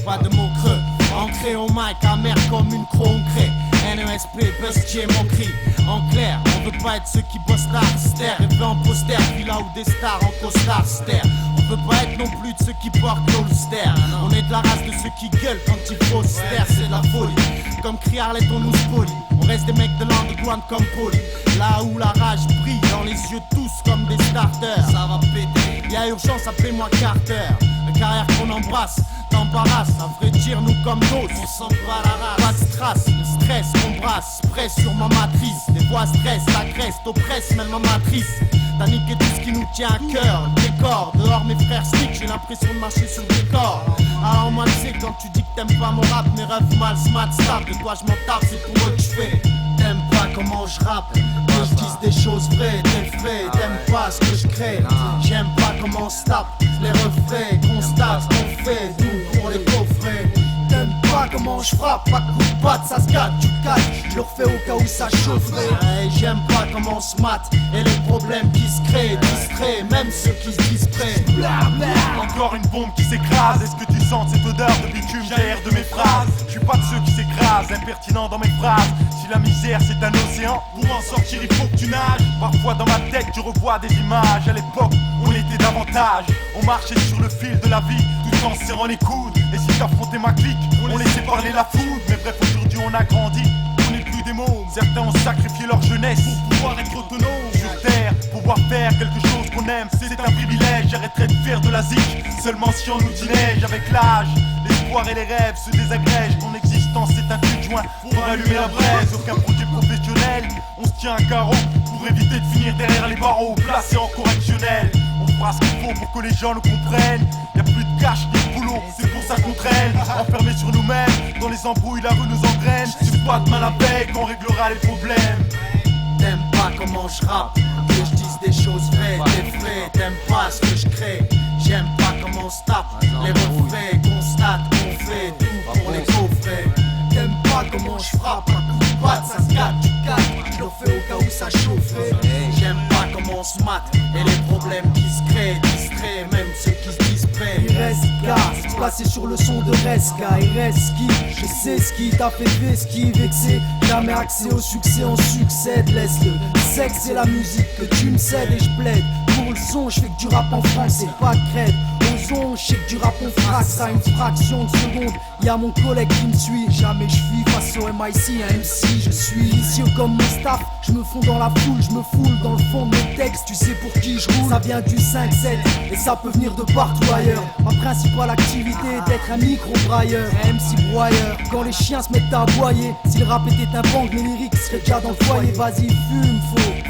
pas de mots creux. Ancré au mic, amer comme une concrète. NESP, bustier, mon cri. En clair, on veut pas être ceux qui bossent l'arstère. Rêver en poster, puis là où des stars en costard stère. On veut pas être non plus de ceux qui portent l'holster. On est de la race de ceux qui gueulent quand il faut se taire, c'est de la folie. Comme crie Arlette, on nous spolie. On reste des mecs de l'underground comme Poli. Là où la rage brille dans les yeux tous comme des starters. Ça va péter, y'a urgence, appelez-moi Carter. La carrière qu'on embrasse, t'embarrasse. À vrai dire, nous comme d'autres, on s'en bat la race. Pas de strass, le stress qu'on brasse. Presse sur ma matrice, les voix stressent, agressent, oppressent même ma matrice. T'as niqué tout ce qui nous tient à cœur, le décor. Dehors mes frères sneak, j'ai l'impression de marcher sur le décor. Alors moi tu sais quand tu dis que t'aimes pas mon rap, mes rêves mal smat stable. De toi je m'en tape, c'est pour eux que je fais. T'aimes pas comment je rappe, que je dise des choses vraies, des frais. T'aimes pas ce que je crée, j'aime pas comment on se tape. Les refrains, constate qu'on fait, tout pour les coffrets. T'aimes pas comment je frappe, pas coup de patte, ça se gâte, tu calmes. Je le refais au cas où ça chaufferait. Hey, j'aime pas comment on se mate et les problèmes qui se créent, distraits, même ceux qui se dispraient. Encore une bombe qui s'écrase. Est-ce que tu sens cette odeur de bitume derrière de mes phrases? Je suis pas de ceux qui s'écrasent, impertinent dans mes phrases. Si la misère c'est un océan, pour en sortir il faut que tu nages. Parfois dans ma tête tu revois des images. À l'époque on était davantage, on marchait sur le fil de la vie tout en serrant les coudes. Et si t'affrontais ma clique, on laissait parler la foudre. Mais bref, aujourd'hui on a grandi, on n'est plus des mots. Certains ont sacrifié leur jeunesse pour pouvoir être autonomes. Sur terre, pouvoir faire quelque chose qu'on aime, c'est un privilège. J'arrêterai de faire de la zik seulement si on nous dit neige. Avec l'âge, l'espoir et les rêves se désagrègent. Ton existence c'est un cul de joint pour allumer la braise. Aucun projet professionnel, on se tient à carreau pour éviter de finir derrière les barreaux, placés en correctionnel. On fera ce qu'il faut pour que les gens nous comprennent. Y'a plus de cash ni de boulot, c'est pour ça qu'on traîne. Enfermés sur nous-mêmes, dans les embrouilles la rue nous engraine. C'est pas demain la veille qu'on réglera les problèmes. T'aimes pas comment je rappe, que je dise des choses vraies, des frais. T'aimes pas ce que je crée, j'aime pas comment on se tape. Les refrains, constate qu'on fait tout pour les coffrets. T'aimes pas comment je frappe, un coup de patte, ça se gâte, tu calmes. Je le fais au cas où ça chaufferait. J'aime pas comment on se mate et les problèmes qui se créent, distraits, même ceux qui se dispraient. Il reste gars, passé sur le son de Reska. Il reste qui, je sais ce qui t'a fait vesquille, vexé. Jamais accès au succès, on succède. Laisse le sexe et la musique que tu me cèdes et je plaide. Pour le son, je fais que du rap en français, pas de crête. Au son, je sais que du rap on frappe, ça une fraction de seconde. Y'a mon collègue qui me suit, jamais je fuis face au MIC, un MC, je suis ici comme mon staff. Je me fonds dans la foule, je me foule dans le fond de mes textes. Tu sais pour qui je roule, ça vient du 5-7 et ça peut venir de partout ailleurs. Ma principale activité est d'être un micro-brailleur, un MC broyeur. Quand les chiens se mettent à aboyer, si le rap était un bang, mes lyrics seraient déjà dans le foyer. Vas-y fume,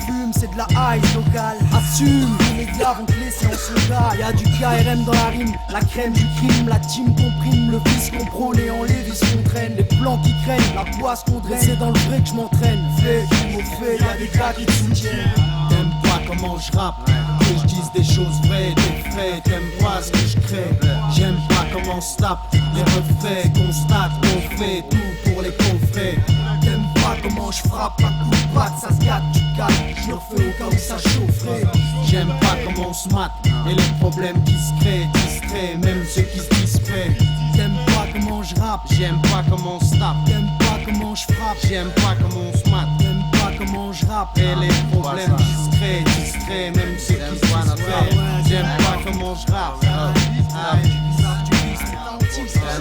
fume, c'est de la ice locale. Assume, les médias vont te laisser en soldat. Y'a du KRM dans la rime, la crème du crime, la team comprime, le fils qu'on prône et en lévis qu'on traîne. Les plans qui craignent, la poisse qu'on draine, c'est dans le vrai que je m'entraîne. Fais, tu me fais, y'a des gars qui te soutiennent. T'aimes pas comment je rappe, que je dise des choses vraies, des frais. T'aimes pas ce que je crée, j'aime pas comment on se tape. Les refrains, constate qu'on fait tout pour les coffrets. T'aimes pas comment je frappe, un coup de patte, ça se gâte, tu calmes. Je le refais au cas où ça chaufferait. J'aime pas comment on se mate et les problèmes qui se créent, distraits, même ceux qui se dispraient. T'aimes pas comment je rappe, j'aime pas comment on se tape. T'aimes pas comment je frappe, j'aime pas comment on se mate. T'aimes pas comment je rappe et les problèmes qui se créent, distraits, même ceux qui se dispraient. J'aime pas comment je rappe. Rien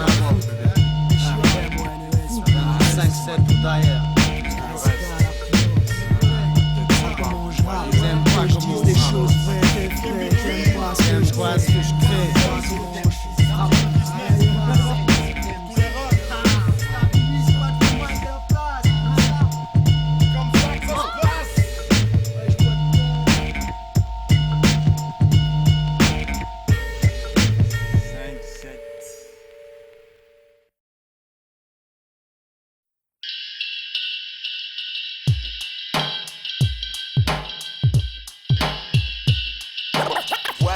à voir. 5-7 tout d'ailleurs. J'aime pas comment on des choses vraies, des frais. J'aime pas ce que je crée.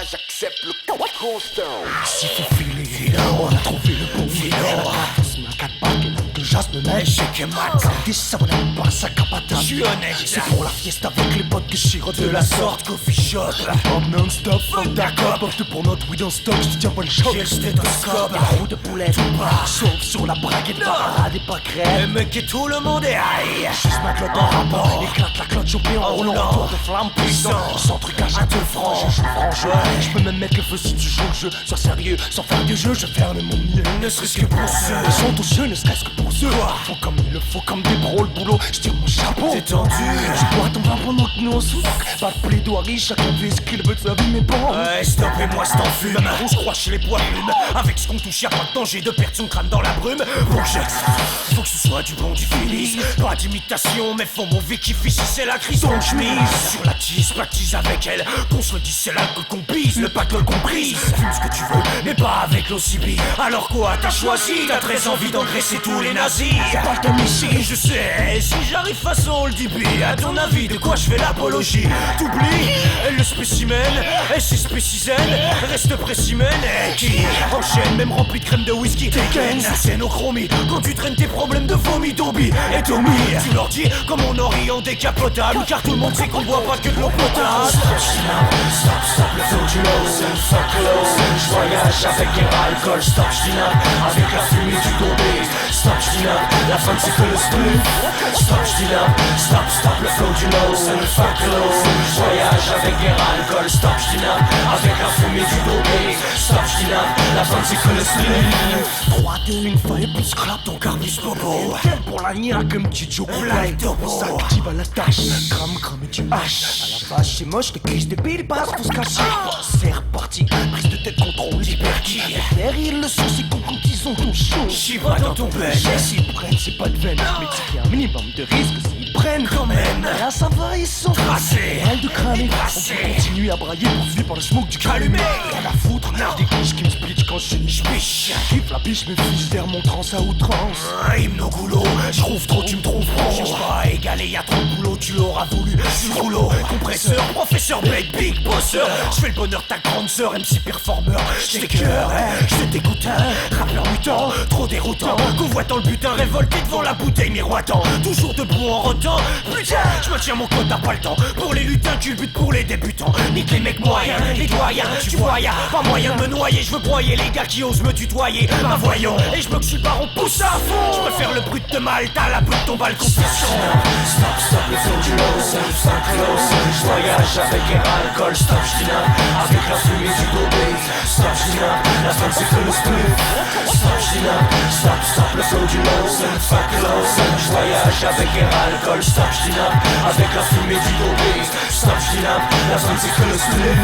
J'accepte le constant. S'il faut filer, on a trouvé le bon filon. Ma 4 pack, que j'asme de mec. Échec et mat, des sabonnes pas sac à patate. J'suis honnête, c'est pour la fiesta avec les potes que j'chirote de la sorte. Coffee shop, hop non-stop, fuck d'accord. Porte pour notre weed en stock, j'tiens pas le choc. J'ai le stéthoscope, la roue de poulet, tout bas. Sauf sur la braguette, parade et pas crème. Et mec et tout le monde est high. Juste ma clope en rapport, éclate la cloche au pied en roulant. Tour de flamme puissant, sans trucage à 2 francs. J'peux même mettre le feu si tu joues le jeu. Sois sérieux, sans faire du jeu, je vais faire de mon mieux. Ne serait-ce que pour ceux, ils sont tous jeux, ne serait-ce que pour ceux. Faut comme il le faut, comme des bros le boulot. J'tire mon chapeau, t'es tendu. Je bois ton vin pendant que nous on se fuck. Pas de plaidoirie, chacun fait ce qu'il veut de sa vie, mais bon. Ouais, stop et moi c'est en fume. On se croit chez les poids plumes. Avec ce qu'on touche, y'a pas de danger de perdre son crâne dans la brume. Faut que ce soit du bon, du finis. Pas d'imitation, mais faut mon vécu ici, c'est la crise. Donc j'mise sur la tisse, baptise avec elle. Qu'on se le dise, c'est l'alcool qu'on pisse, le pactole qu'on brise. Fume ce que tu veux, mais pas avec l'OCB. Alors quoi, t'as choisi, t'as très envie d'engraisser tous les nazis. Pas ton ici, je sais, si j'arrive façon le DB. À ton avis, de quoi je fais l'apologie? T'oublies, le spécimen, et c'est spécizen. Reste précimen, et qui enchaîne, même rempli de crème de whisky. Tekken, c'est nos chromies. Quand tu traînes tes problèmes de vomi, Dobby et Tommy, tu leur dis comme on aurait en décapotable. Car tout le monde sait qu'on boit pas que de l'eau potable. Stop, le flow du low, fuck low. J'voyage avec un alcool, stop, j'dyname avec la fumée du Dobby. Stop, j'dyname, la fin c'est que le split. Stop, j'dyname, stop, le flow du low, fuck low. J'voyage avec un alcool, stop, j'dyname avec la fumée du Dobby. Stop, j'dyname, la fin c'est que le split. 3, 2, 1, feuille, plus clap ton carbus bobo. Pour la niaque, un petit joke, like double. Ça active à la tâche, crame et tu haches. À la vache, c'est moche, les crises débiles passent pour se cacher. C'est reparti, prise de tête, contrôle, hyperki. Derrière le son, c'est con quand ils ont ton show. J'y pas dans ton pen, s'ils prennent, c'est pas de veine. Mais tu qu'il y a un minimum de risque s'ils prennent quand même. Là ça va, ils sont tracés. Mal de cramer, on peut continuer à brailler poursuivi par le smoke du calumet. Rien à foutre, des couches qui me splitch quand je biche. Kiffe la biche, mes fils d'air mon trans à outrance. Hymno goulot, j'trouve trop, tu me trouves trop. Cherche pas à égaler, y'a trop de boulot, tu l'auras voulu. Sur le rouleau, compresseur, professeur, big, big bosseur. J'fais le bonheur de ta grande sœur, MC performeur. J't'ai cœur, j'te dégoûte, rappeur mutant, trop déroutant. Convoitant le butin, révolté devant la bouteille miroitant. Toujours debout en rotant, putain, j'me tiens mon code, t'as pas le temps. Pour les lutins, tu le butes pour les débutants. Nique les mecs moyens, les doyens, tu vois y'a pas moyen de me noyer. J'veux broyer les gars qui osent me tutoyer. Bah voyons, et j'me que j'suis le baron, pousse à fond. J'préfère le brut de mal, t'as la bout de ton balcon. Stop, le flow du low, c'est un close. J'voyage avec un alcool, stop, j'dyname avec la fumée du Dobby. Stop, j'dyname, la fin c'est que le split. Stop, j'dyname, stop, le flow du low, c'est un close. J'voyage avec un alcool, stop, j'dyname avec la fumée du Dobby. Stop, j'dyname, la fin c'est que le split.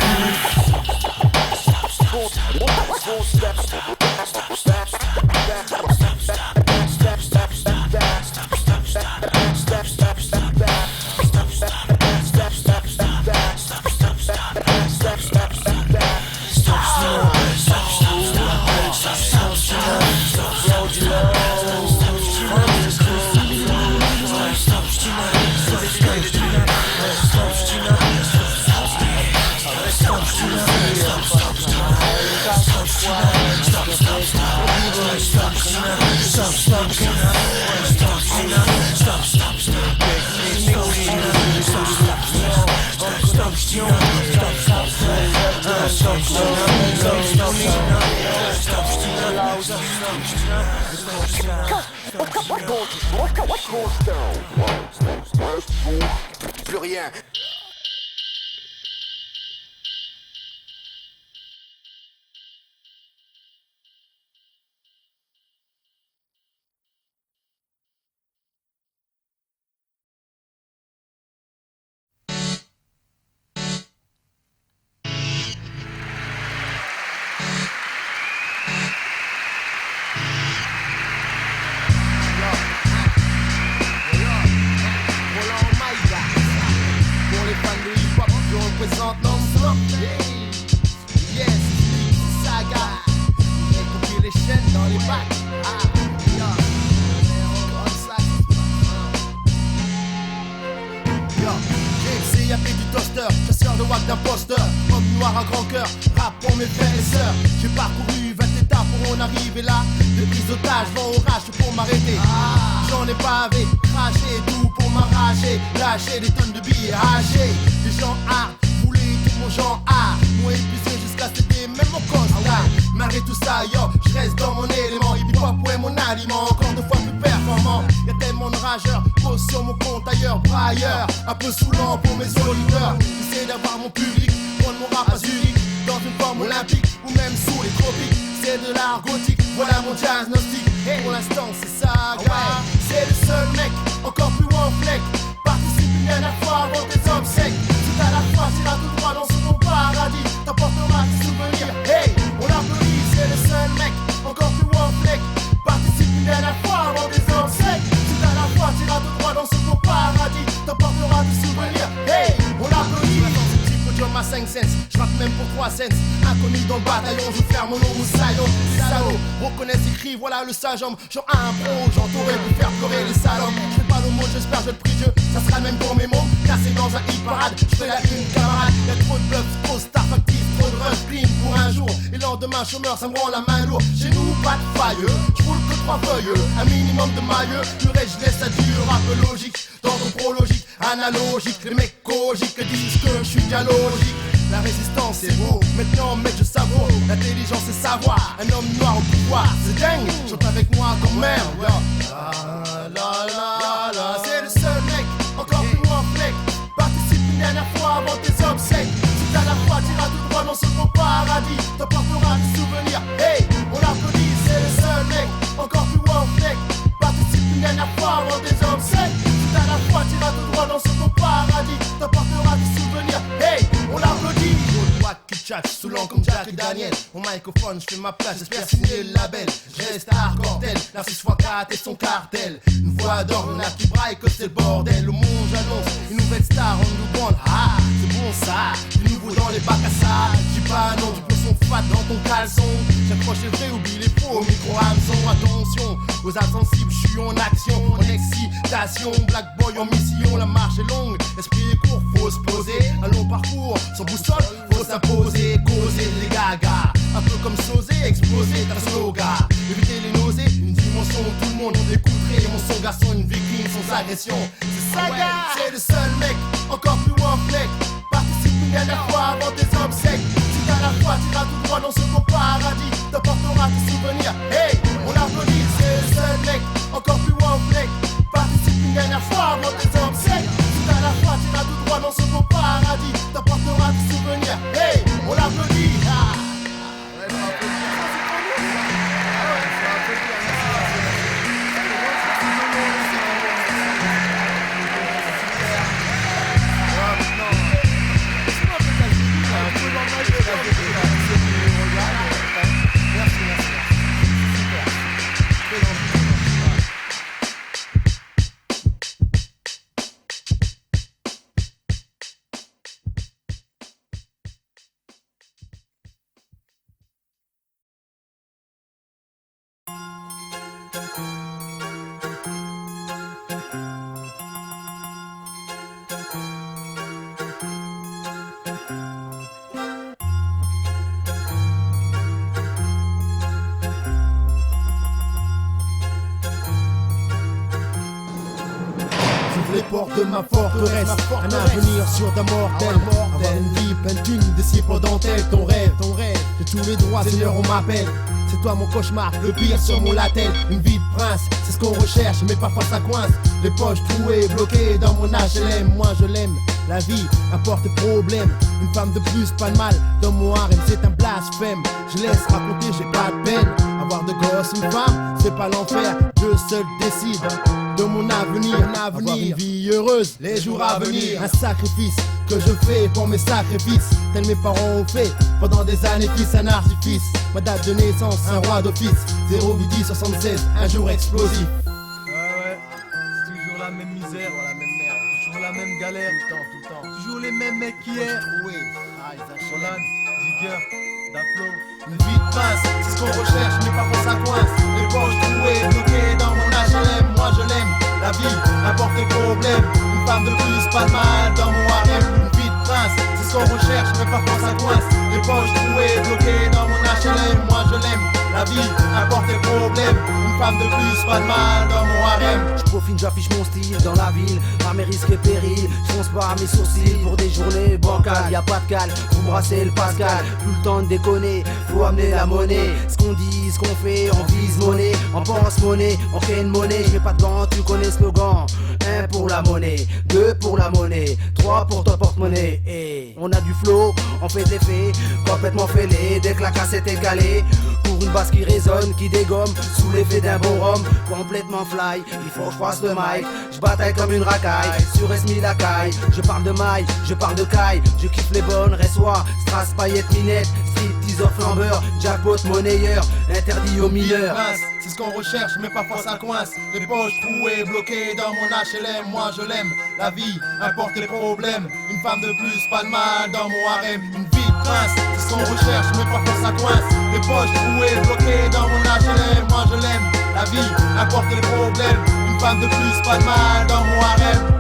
Plus rien. Représente non-stop, yes, saga. J'ai coupé les chaînes dans les bacs. J'ai appelé du toaster, chasseur de wack d'imposteur. Homme noir à grand cœur, rap pour mes frères et sœurs. J'ai parcouru 20 étapes pour en arriver là. Des prises d'otages, vent orage pour m'arrêter. pavé, craché, tout pour m'arracher, lâcher des tonnes de billets âgés. Les gens hard, voulaient tout mon genre art, moi épuisé jusqu'à céder même mon constat. Malgré tout ça, yo, je reste dans mon élément. Hip-hop, ouais, mon aliment, encore 2 fois plus performant. Y'a tellement de rageurs, pose sur mon compte ailleurs, brailleur. Un peu saoulant pour mes auditeurs. J'essaie d'avoir mon public, prendre mon rap à Zurich, dans une forme olympique ou même sous les tropiques. C'est de l'art gothique, voilà mon jazz gnostique. Pour l'instant, c'est ça, gars. C'est le seul mec, encore plus haut en flec. Participe une dernière fois avant tes obsèques. Si t'as la foi, t'iras tout droit dans ce bon paradis. T'apporteras tes souvenirs. Hey, on applaudit, c'est le seul mec, encore plus haut en flec. Participe une dernière fois avant tes obsèques. Si t'as la foi, t'iras tout droit dans ce bon paradis. T'apporteras tes souvenirs. Hey, on applaudit. À 5 cents, je rappe même pour 3 cents. Inconnu dans le bataillon, je ferme mon nom moussaillon. Salaud, reconnaissent écrit, voilà le sage homme. Genre un pro, j'entourais pour faire pleurer les salopes. Je fais pas le mot, j'espère, je le prie Dieu. Ça sera le même pour mes mots, cassé dans un hit parade. Je fais la une camarade, y'a trop de bluffs, trop star factice, trop de rush clean pour un jour. Et lendemain chômeur, ça me rend la main lourde. Chez nous, pas de failleux, je roule que 3 feuilles. Un minimum de mailleux, le reste je laisse à Dieu. Rap logique, dans ton prologique, analogique. Les mecs cogiques disent que je suis dialogique. La résistance c'est beau, maintenant mec je savoure. L'intelligence c'est savoir, un homme noir au pouvoir. C'est dingue, chante avec moi comme merde. C'est le seul mec, encore plus loin en flec. Participe une dernière fois avant tes obsèques. Si t'as la foi, t'iras tout droit dans ce beau paradis. T'apporteras des souvenirs. Hey, on applaudit, c'est le seul mec, encore plus loin en flec. Participe une dernière fois avant tes obsèques. Si t'as la foi, t'iras tout droit dans ce beau paradis. T'apporteras des souvenirs. Hey, on l'applaudit. Qui tchatche, saoulant comme Jack et Daniel. Mon microphone, je fais ma place, j'espère signer le label. Je reste hardcore, la 6x4 et son cartel. Une voix d'or, on a qui braille que c'est le bordel. Au monde j'annonce une nouvelle star, on nous demande. Ah, c'est bon ça, du nouveau dans les bacs à sable. J'dis pas non, du poisson fat dans ton caleçon. J'accroche les vrais, oublie les faux, au micro hameçon. Attention, aux insensibles, je suis en action, en excitation. Black boy en mission, la marche est longue, l'esprit est court, faut se poser. Un long parcours, sans boussole, faut s'imposer, causer les gagas. Un peu comme sauser, exploser, ta slogan. Éviter les nausées, une dimension où tout le monde écouterait. Mon son garçon, une victime sans agression. C'est ça, gars, c'est le seul mec, encore plus haut en flec. Participe une dernière fois avant tes obsèques. Si t'as la foi, t'iras tout droit dans ce beau paradis. T'apporteras tes souvenirs. Hey, on applaudit, c'est le seul mec, encore plus haut en flec. Participe une dernière fois avant tes obsèques. Si t'as la foi, t'iras tout droit dans ce beau paradis. T'apporteras tes souvenirs. Hey, on l'applaudit. Les portes de ma forteresse, un avenir sûr d'un mortel. Avoir une vie pleine d'une disciple dentelle. Ton rêve, j'ai tous les droits, Seigneur, on m'appelle. C'est toi mon cauchemar, le pire sur mon latel. Une vie de prince, c'est ce qu'on recherche, mais parfois ça coince. Les poches trouées, bloquées dans mon HLM. Moi je l'aime, la vie apporte problème. Une femme de plus, pas de mal, dans mon harem c'est un blasphème. Je laisse raconter, j'ai pas de peine. Avoir de gosses, une femme, c'est pas l'enfer. Dieu seul décide de mon avenir, avoir une vie heureuse, les jours à venir. Un sacrifice que je fais pour mes sacrifices, tels mes parents ont fait pendant des années, fils, un artifice. Ma date de naissance, un roi d'office, 08-10-76, un jour explosif. Ouais, c'est toujours la même misère, la même merde, toujours la même galère, tout le temps. Toujours les mêmes mecs qu'hier. Solan, Digger, Daplo. Une vie de prince, c'est ce qu'on recherche, mais parfois ça coince. Les poches trouées, bloquées dans mon HLM. Moi je l'aime, la vie apporte des problèmes. Une femme de plus, pas de mal dans mon harem. Une vie de prince, c'est ce qu'on recherche, mais parfois ça coince. Les poches trouées, bloquées dans mon HLM. Moi je l'aime, La vie apporte des problèmes, une femme de plus, pas de mal dans mon harem. Je profite, j'affiche mon style dans la ville, par mes risques et périls. Je fonce pas à mes sourcils pour des journées bancales. Y'a pas de cale, vous brassez le Pascal. Plus le temps de déconner, faut amener la monnaie. Ce qu'on dit, ce qu'on fait, on vise monnaie. On pense monnaie, on fait une monnaie. J'ai pas de gants, tu connais le slogan. 1 pour la monnaie, 2 pour la monnaie, 3 pour ton porte-monnaie. Et on a du flow, on fait des faits, complètement fêlés. Dès que la cassette est calée, pour une basse qui résonne, qui dégomme, sous l'effet d'un bon rhum, complètement fly, il faut que je fasse le mic. Je bataille comme une racaille, sur Esmi la caille. Je parle de maille, je parle de caille. Je kiffe les bonnes, ressoirs, strass, paillettes, minettes. Street, teaser, flambeur, jackpot, monnayeur. Interdit aux mineurs. C'est ce qu'on recherche, mais parfois ça coince. Les poches trouées, bloquées dans mon HLM. Moi je l'aime, la vie apporte des problèmes. Une femme de plus, pas de mal dans mon harem. Une vie de prince, c'est ce qu'on recherche, mais parfois ça coince. Les poches trouées, bloquées dans mon HLM. Moi je l'aime, la vie apporte des problèmes. Une femme de plus, pas de mal dans mon harem.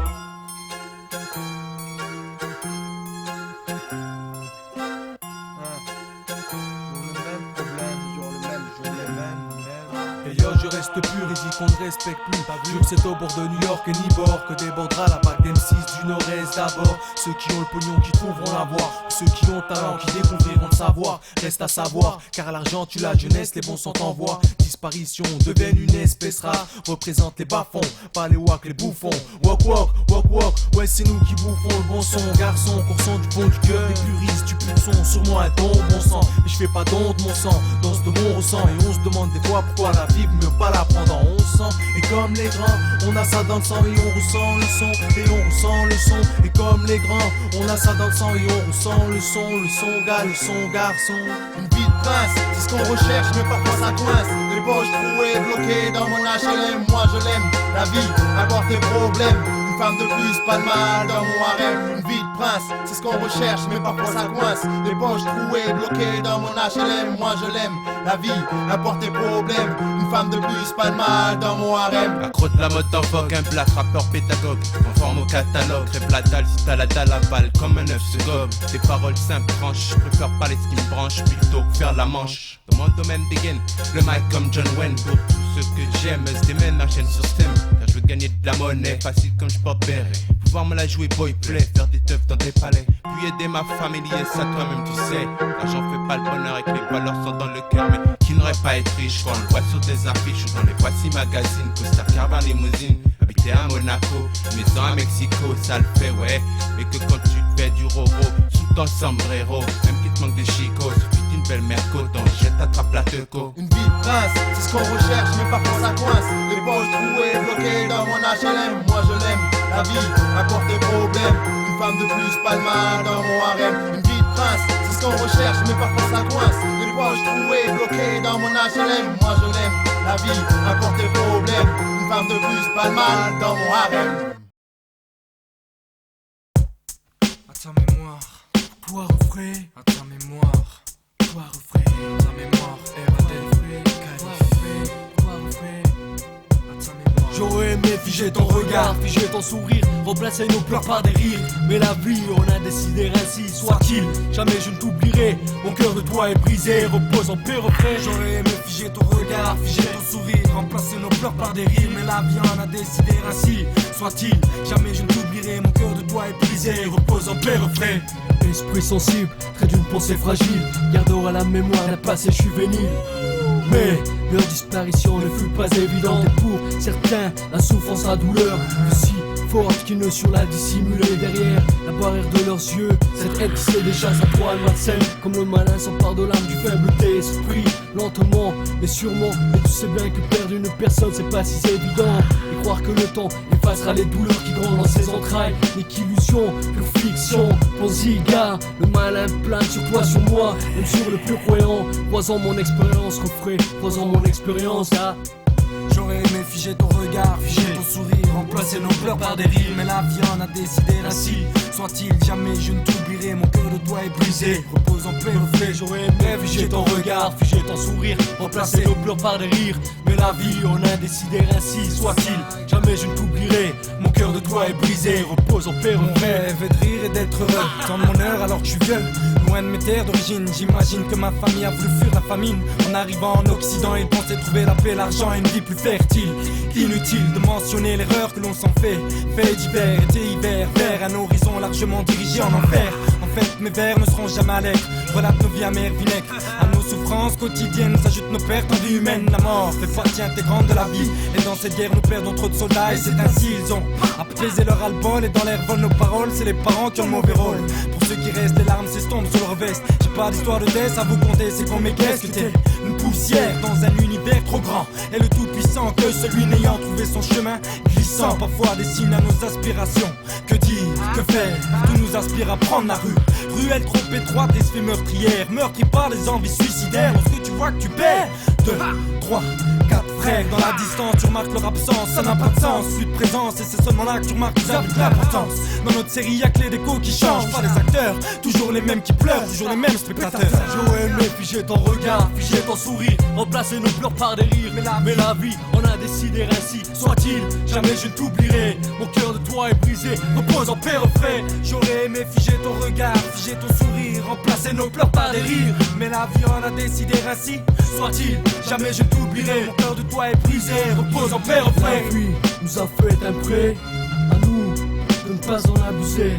Je reste pur et dis qu'on ne respecte plus. Jure que c'est au bord de New York et Nibor que débordera la vague d'M6 du Nord-Est d'abord. Ceux qui ont le pognon qui trouveront la voie, ceux qui ont le talent qui découvriront le savoir. Reste à savoir, car l'argent tue la jeunesse, les bons sont en voie. Disparition, deviennent une espèce rare. Représente les bas-fonds, pas les wack, les bouffons. Walk, walk, walk, walk, ouais c'est nous qui bouffons le bon son. Garçon, coursant du fond du cœur, les puristes du pur son. Sur moi un don, bon sang, mais je fais pas don de mon sang. Danse de mon ressent, et on se demande des fois pourquoi la vivre mieux pas la prendre en 1100. Et comme les grands, on a ça dans le sang et on ressent le son. Et on ressent le son. Et comme les grands, on a ça dans le sang et on ressent le son gars, le son garçon. Une vie de prince, c'est ce qu'on recherche, mais parfois ça coince. Les poches trouées, bloquées dans mon HLM. Moi je l'aime, la vie apporte des problèmes. Une femme de plus, pas de mal dans mon harem. Une vie de prince, c'est ce qu'on recherche, mais parfois ça coince. Les poches trouées, bloquées dans mon HLM. Moi je l'aime, la vie apporte des problèmes. Une femme de plus, pas de mal dans mon harem. Accro de la mode en vogue, un black rappeur pédagogue. Conforme au catalogue, rêve la dalle, si t'as la dalle à balle, comme un œuf se gobe. Des paroles simples, tranches, je préfère parler ce qui me branche plutôt que faire la manche. Dans mon domaine dégaine, le mic comme John Wayne. Pour tous ceux que j'aime, se démène, enchaîne sur stem. Car je veux gagner de la monnaie, facile comme je peux béret. Pouvoir me la jouer boy play, faire des teufs dans des palais. Puis aider ma famille, lier ça toi-même tu sais. Car j'en fais pas le bonheur et que les valeurs sont dans le cœur. Mais qui n'aurait pas être riche quand on le voit sur des affiches ou dans les Voici magazines, Costa Carvan limousine. Habiter à Monaco, maison à Mexico, ça le fait ouais. Mais que quand tu te fais du roro, sous ton sombrero, même qu'il te manque de chico, suffit d'une belle mère coton, jette attrape la teco. Une vie de prince, c'est ce qu'on recherche, mais parfois ça coince. Les poches trouées, bloquées dans mon HLM. Moi je l'aime, la vie apporte des problèmes. Une femme de plus, pas de mal dans mon harem. Une vie de prince, c'est ce qu'on recherche, mais parfois ça coince. Les poches trouées, bloquées dans mon HLM. Moi je l'aime, la vie apporte des problèmes. Une femme de plus, pas de mal dans mon harem. À ta mémoire, poire au frais. À ta mémoire, poire au frais. À ta mémoire, poire au frais. À ta mémoire. J'aurais aimé figer ton regard, figer ton sourire, remplacer nos pleurs par des rires. Mais la vie, on a décidé ainsi, soit-il. Jamais je ne t'oublierai, mon cœur de toi est brisé, repose en paix refrain. J'aurais aimé figer ton regard, figer ton sourire, remplacer nos pleurs par des rires. Mais la vie, on a décidé ainsi, soit-il. Jamais je ne t'oublierai, mon cœur de toi est brisé, repose en paix refrain. Esprit sensible, trait d'une pensée fragile, gardera la mémoire d'un passé juvénile. Mais leur disparition ne fut pas évidente. Et pour certains, la souffrance, la douleur fut si forte qu'ils ne surent la dissimuler. Derrière la barrière de leurs yeux, cette haine qui s'est déjà sa toile malsaine. Comme le malin s'empare de l'âme du faible d'esprit, lentement mais sûrement. Mais tu sais bien que perdre une personne c'est pas si évident. Et croire que le temps effacera les douleurs qui grondent dans ses entrailles n'est qu'illusion, pure fiction. Pense-y gars, le malin plane sur toi, sur moi, même sur le plus croyant. Croisant mon expérience, refrais, croisant mon expérience là. J'aurais aimé figer ton regard, figer ton sourire, remplacer nos pleurs par des rires. Mais la vie en a décidé ainsi. Soit-il, jamais je ne t'oublierai, mon cœur de toi est brisé. Repose en paix, reflet, j'aurais aimé figer ton regard, figer ton sourire, remplacer nos pleurs par des rires. Mais la vie on a décidé ainsi. Soit-il, jamais je ne t'oublierai, mon cœur de toi est brisé. Repose en paix, mon rêve est de rire et d'être heureux. Tant de mon heure alors que je suis vieux, loin de mes terres d'origine. J'imagine que ma famille a voulu fuir la famine. En arrivant en Occident, ils pensaient trouver la paix, l'argent et une vie plus fertile. Inutile de mentionner l'erreur que l'on s'en fait. Fait d'hiver, été, hiver, vers un horizon largement dirigé en enfer. En fait, mes vers ne seront jamais à l'air. Relate nos vies amères, vinaigre. À nos souffrances quotidiennes s'ajoutent nos pertes en vie humaine. La mort fait partie intégrante de la vie. Et dans cette guerre, nous perdons trop de soldats. Et c'est ainsi, ils ont apaisé leur albol. Et dans l'air volent nos paroles. C'est les parents qui ont le mauvais rôle. Pour ceux qui restent, les larmes s'estompent sur leur veste. J'ai pas d'histoire de death à vous conter. C'est qu'on m'égaisse que t'es une poussière dans un univers trop grand. Et le tout-puissant que celui n'ayant trouvé son chemin glissant. Parfois des signes à nos aspirations. Que dire, que faire, tout nous aspire à prendre la rue. Ruelle trop étroite et se fait meurtrière. Meurtri par les envies suicidaires. Lorsque tu vois que tu perds 2, 3, 4 frères. Dans la distance tu remarques leur absence. Ça n'a pas de sens, plus de présence. Et c'est seulement là que tu remarques qu'ils avaient de l'importance. Dans notre série y'a que les décos qui changent. Pas les acteurs, toujours les mêmes qui pleurent. Toujours les mêmes spectateurs. J'aurais aimé figer ton regard, figer ton sourire, remplacer nos pleurs par des rires. Mais la vie on a décidé ainsi. Soit-il, jamais je ne t'oublierai. Mon cœur de toi est brisé, repose en paix, reflet. J'aurais aimé figer ton regard, figer ton sourire, remplacer nos pleurs par des rires. Mais la vie en a décidé ainsi. Soit-il, jamais je ne t'oublierai. Mon cœur de toi est brisé, repose en paix, reflet. La vie nous a fait un prêt, à nous de ne pas en abuser.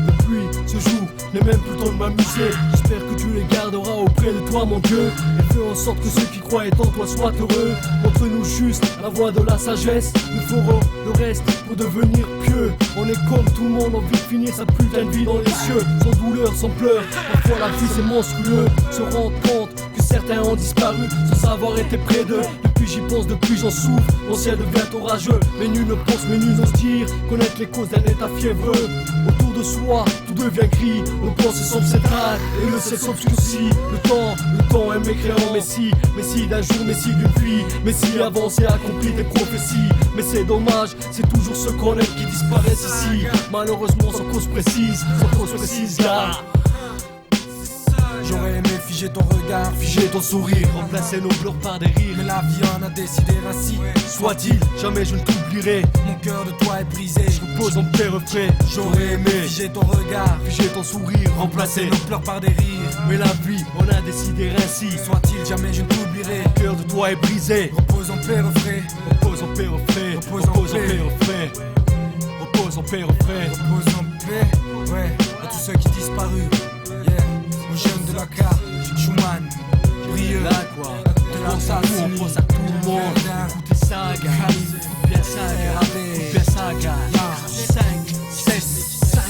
Depuis ce jour, n'est même plus le temps de m'amuser. J'espère que tu les garderas auprès de toi, mon Dieu. Et fais en sorte que ceux qui croient en toi soient heureux. Montre-nous juste la voie de la sagesse. Nous ferons le reste pour devenir pieux. On est comme tout le monde, envie de finir sa putain de vie dans les cieux. Sans douleur, sans pleurs, parfois la vie c'est monstrueux. Se rendre compte que certains ont disparu sans avoir été près d'eux. Depuis j'y pense, depuis j'en souffre. Mon ciel devient orageux, mais nul ne pense, mais nul n'ose dire. Connaître les causes d'un état fiévreux. Autour de soi, tout devient gris. Nos pensées semblent s'éteindre, et le ciel s'obscurcit. Le temps est mécréant. Messie d'un jour, messie d'une vie. Messie avance et accomplit des prophéties. Mais c'est dommage, c'est toujours ceux qu'on aime qui disparaissent ici. Malheureusement sans cause précise, gars. J'aurais aimé figer ton regard, figer ton sourire, remplacer nos pleurs par des rires. Mais la vie en a décidé ainsi. Soit-il, jamais je ne t'oublierai. Mon cœur de toi est brisé, je repose en paix, reflet. J'aurais aimé figer ton regard, figer ton sourire, remplacer nos pleurs par des rires. Mais la vie on a décidé ainsi. Soit-il, jamais je ne t'oublierai. Mon cœur de toi est brisé, repose en paix, reflet. Repose en paix, reflet. Repose en paix, reflet. Repose en paix, reflet. Repose en paix, ouais. À tous ceux qui disparus. Aux jeunes de la carte, Schumann, Brieux, de la Salsini, on pense à tout le monde. Écoutez Saga, bien Saga, bien Saga, 5, 7, 5,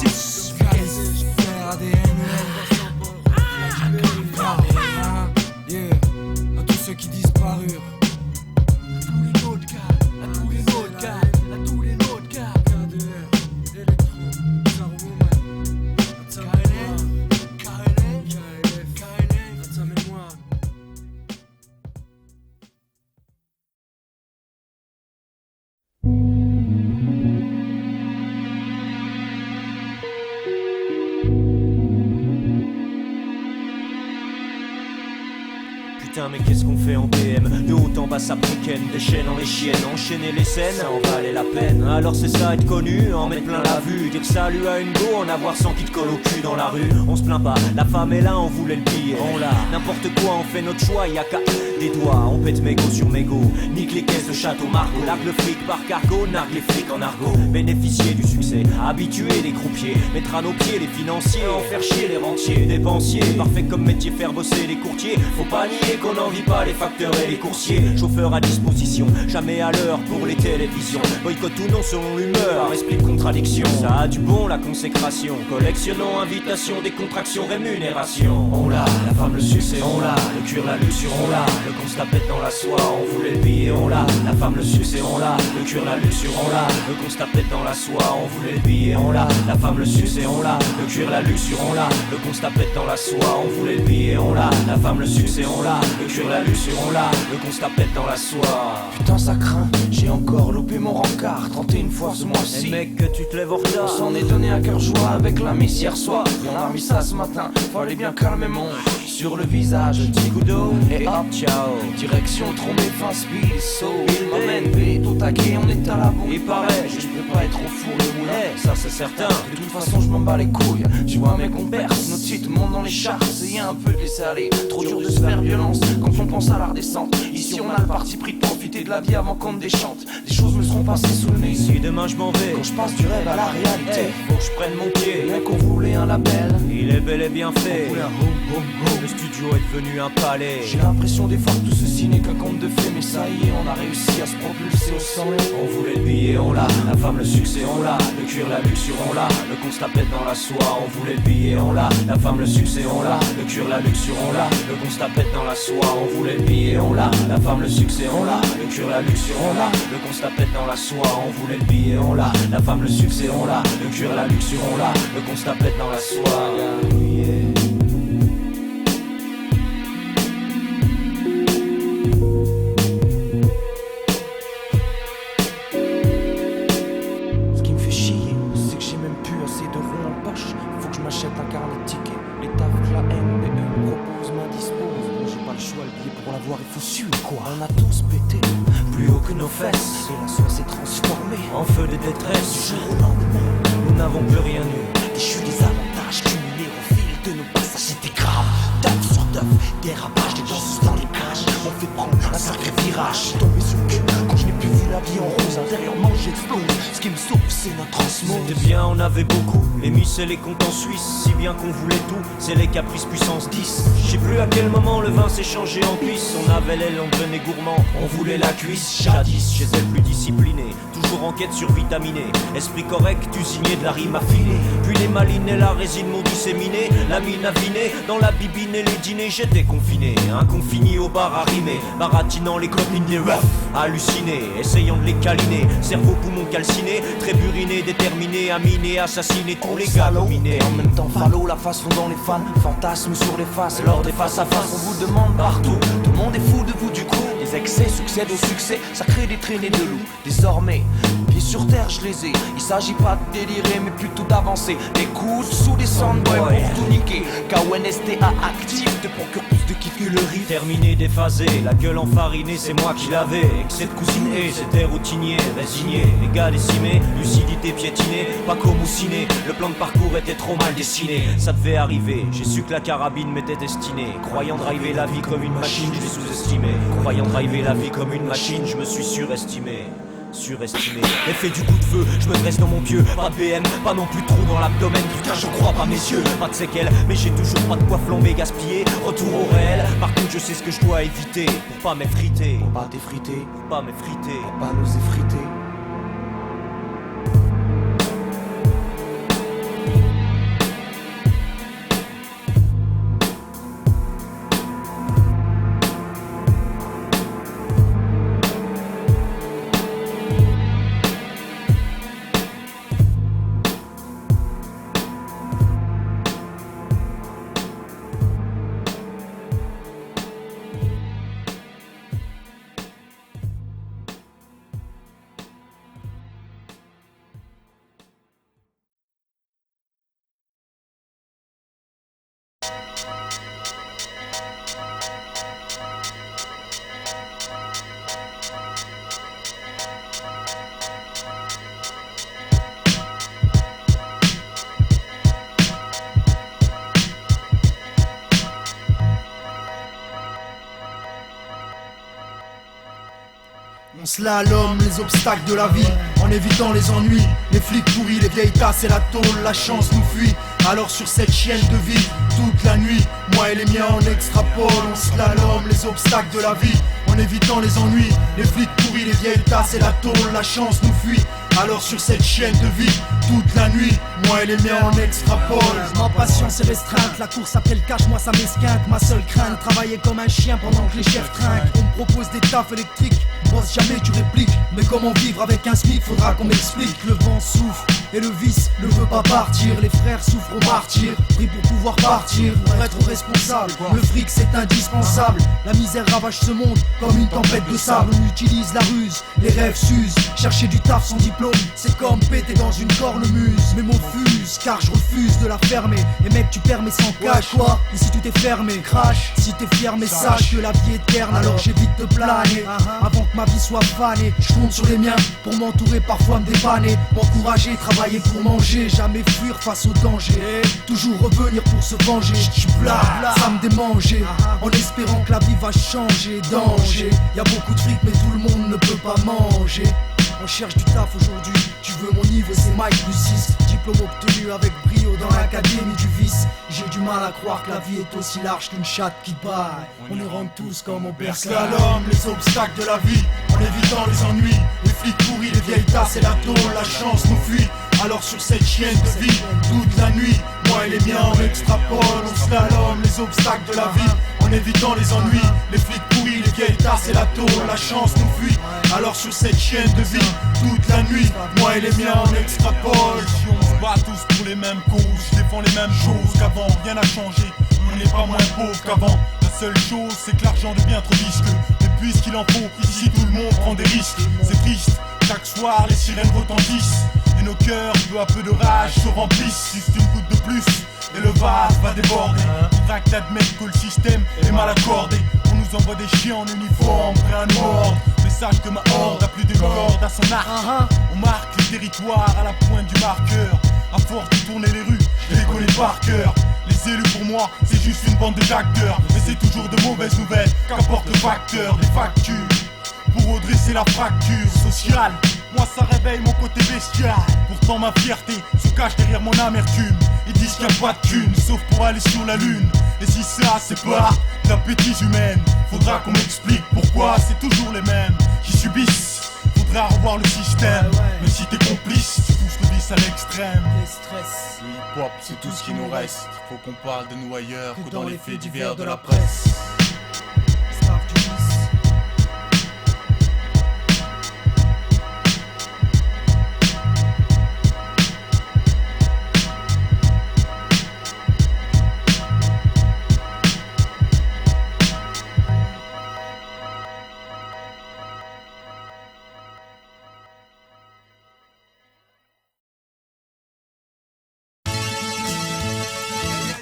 6, 15, ADN, à tous ceux qui disparurent. Mais qu'est-ce qu'on fait en BM? De haut en bas ça briquenne, des chaînes en les chiennes. Enchaîner les scènes, ça en valait la peine. Alors c'est ça être connu, en mettre plein la vue. Dire salut à une go, en avoir 100 qui te collent au cul dans la rue. On se plaint pas, la femme est là, on voulait le billet. On l'a, n'importe quoi, on fait notre choix, y'a qu'à des doigts. On pète mégot sur mégot, nique les caisses de Château Margaux. Largue le fric par cargo, nargue les flics en argot. Bénéficier du succès, habituer les croupiers. Mettre à nos pieds les financiers, en faire chier les rentiers. Dépensiers, parfait comme métier, faire bosser les courtiers. Faut pas nier qu'on n'en vit pas les facteurs et les coursiers. Chauffeur à disposition, jamais à l'heure pour les télévisions. Boycott ou non selon l'humeur, esprit de contradiction. Ça a du bon la consécration. Collectionnons invitations, décontraction, rémunération. On l'a, la femme le succès, on l'a. Le cuir, la luxure, on l'a. Le constat pète dans la soie, on voulait le billet, on l'a. La femme le succès, on l'a. Le cuir, la luxure, on l'a. Le constat pète dans la soie, on voulait le billet, on l'a. La femme le succès, on l'a. Le cuir, la luxure, on l'a. Le constat pète dans la soie, on voulait le billet, on l'a. La femme le succès, on l'a. Le cuir, la luxure, on l'a. Le constat pète dans la soie. Putain ça craint, J'ai encore loupé mon rencard 31 fois ce mois-ci. Et mec, que tu te lèves en retard. On s'en est donné à cœur joie avec la miss hier soir. Et on a remis ça ce matin, fallait bien calmer mon sur le visage, petit coup d'eau et hop, ciao. Direction trombé, fin speed, so il m'emmène, B, tout taqué, on est à la boue. Il paraît, je peux pas être au four le moulin. ça c'est certain. De toute façon je m'en bats les couilles. Tu vois mec on perce, nos titres montent dans les charts. Essayez un peu de laisser aller, trop dur de se faire violence quand on pense à la redescente. Ici on a le parti pris de profiter de la vie avant qu'on ne déchante. Des choses me seront passées sous le nez. Si demain je m'en vais, quand je passe du rêve à la réalité, faut que je prenne mon pied. Mec on voulait un label, il est bel et bien fait. On voulait un home, home, home. Le studio est devenu un palais. J'ai l'impression des fois que tout ceci n'est qu'un conte de fées. Mais ça y est, on a réussi à se propulser au sommet. On voulait le billet, on l'a. La femme, le succès, on l'a. Le cuir, la luxure, on l'a. Le constat pète dans la soie. On voulait le billet, on l'a. La femme, le succès, on l'a. Le cuir, la luxure, on l'a. Le constat pète dans la soie. On voulait le billet, on l'a. La femme, le succès, on l'a. Le cuir, la luxure, on l'a. Le constat pète dans la soie. On voulait le billet, on l'a. La femme, le succès, on l'a. Le cuir, la luxure, on l'a. Le constat pète dans la soie. Il faut suivre quoi. On a tous pété, plus haut que nos fesses. Et la soie s'est transformée en feu de détresse. Du jour au lendemain, nous n'avons plus rien eu. Déchus des avantages cumulés au fil de nos passages. C'était grave, d'œuf sur d'œuf, dérapage, des danseuses dans les cages. On fait prendre un sacré virage. Tombé sous le cul quand je n'ai plus vu la vie en rose. Intérieurement j'explose, ce qui me sauve c'est notre osmose. C'était bien, on avait beaucoup, les miss et les comptes en Suisse. Si bien qu'on voulait tout, c'est les caprices puissance 10. Je sais plus à quel moment le vin s'est changé en cuisse. On avait l'aile, on devenait gourmand, on voulait la cuisse. Jadis, chez elle plus disciplinée, toujours en quête survitaminée. Esprit correct, usinier de la rime affinée. Puis les malines et la résine m'ont disséminé. La mine avinée, dans la bibine et les dîners. J'étais confiné, un confini au bar à rimer. Baratinant les copines des refs, halluciné, essayant de les câliner. Cerveau, poumon calciné, très buriné, déterminé, aminé, assassiné tous les gars dominés. En même temps, fallo, la façon dont les fans fantasment sur les faces. Lors des face à face, on vous demande partout. Tout le monde est fou de vous du coup. Les excès succèdent au succès, ça crée des traînées de loups. Désormais, pieds sur terre, je les ai. Il s'agit pas de délirer, mais plutôt d'avancer. Les coudes sous des soundboys pour tout niquer. KONSTA actif te procure plus de kiff que le riff. Terminé, déphasé, la gueule enfarinée, c'est moi qui l'avais. Excès de cousiner, c'était routinier, résigné. Les gars décimés, lucidité piétinée, pas comme moussiné. Le plan de parcours était trop mal dessiné. Ça devait arriver, j'ai su que la carabine m'était destinée. Croyant driver la vie comme une machine, je l'ai sous-estimé. Croyant driver la vie comme une machine, je me suis surestimé. Effet du coup de feu, je me dresse dans mon pieu. Pas de BM, pas non plus de trou dans l'abdomen. Putain, je crois pas mes yeux, pas de séquelles, mais j'ai toujours pas de quoi flamber, gaspiller. Retour au réel, par contre je sais ce que je dois éviter. Pour pas m'effriter, pour pas t'effriter, pour pas m'effriter, pour pas nous effriter. On slalom les obstacles de la vie en évitant les ennuis. Les flics pourris, les vieilles tasses et la tôle, la chance nous fuit. Alors sur cette chienne de vie, toute la nuit, moi et les miens on extrapole. On slalom les obstacles de la vie en évitant les ennuis. Les flics pourris, les vieilles tasses et la tôle, la chance nous fuit. Alors sur cette chienne de vie, toute la nuit, moi et les miens on extrapole. Ma patience est restreinte, la course après le cash, moi ça m'esquinte. Ma seule crainte, travailler comme un chien pendant que les chefs trinquent. On me propose des tafs électriques, bosse jamais tu répliques. Mais comment vivre avec un SMIC, faudra qu'on m'explique. Le vent souffle et le vice ne veut pas partir. Les frères souffrent au martyr, pris pour pouvoir partir, pour être responsable. Le fric c'est indispensable, la misère ravage ce monde comme une tempête de sable. On utilise la ruse, les rêves s'usent. Chercher du taf sans diplôme, c'est comme péter dans une cornemuse. Mes mots fusent, car je refuse de la fermer. Et mec tu permets sans cash, quoi. Ici tout est fermé, crash. Si t'es fier mais sache que la vie est terne, alors j'évite de planer. Avant que ma vie soit fanée, je compte sur les miens pour m'entourer, parfois me dépanner. M'encourager, travailler pour manger, jamais fuir face au danger. Toujours revenir pour se venger. J'suis plat, ça me démangeait, en espérant que la vie va changer. Danger, y'a beaucoup de fric mais tout le monde ne peut pas manger. On cherche du taf aujourd'hui, tu veux mon niveau c'est Mike plus 6. Diplôme obtenu avec brio dans l'académie du vice. J'ai du mal à croire que la vie est aussi large qu'une chatte qui baille. On y rentre tous comme on perce Slalom, les obstacles de la vie, en évitant les ennuis. Les flics pourris, les vieilles tasses et la tôle, la chance nous fuit. Alors sur cette chienne de vie, toute la nuit, moi et les miens on extrapole. On slalom, les obstacles de la vie, en évitant les ennuis. Les flics pourris, les vieilles tasses et la tôle, la chance nous fuit. Alors sur cette chienne de vie, toute la nuit, moi et les miens on extrapole. Si on se bat tous pour les mêmes causes, je défends les mêmes choses qu'avant, rien n'a changé. On n'est pas moins pauvre qu'avant. La seule chose c'est que l'argent devient trop visqueux. Mais puisqu'il en faut, ici tout le monde prend des risques. C'est triste, chaque soir les sirènes retentissent. Et nos cœurs, peu à peu de rage, se remplissent. Juste une goutte de plus, et le vase va déborder. Faudra que t'admettes que le système est mal accordé. On nous envoie des chiens en uniforme, prêts à nous mordre. Mais sache que ma horde a plus de cordes à son arc. On marque les territoires à la pointe du marqueur. À force de tourner les rues, je les connais par cœur. Les élus pour moi, c'est juste une bande d'acteurs. Mais c'est toujours de mauvaises nouvelles qu'apporte le facteur des factures. Pour redresser la fracture sociale, moi ça réveille mon côté bestial. Pourtant ma fierté se cache derrière mon amertume. Ils disent qu'il n'y a pas de thune, sauf pour aller sur la lune. Et si ça c'est pas de la bêtise humaine, faudra qu'on m'explique pourquoi c'est toujours les mêmes qui subissent. Faudra revoir le système. Mais si t'es complice, tu pousses le vice à l'extrême. Le hip-hop c'est tout ce qui nous reste. Faut qu'on parle de nous ailleurs que dans les faits divers de la presse.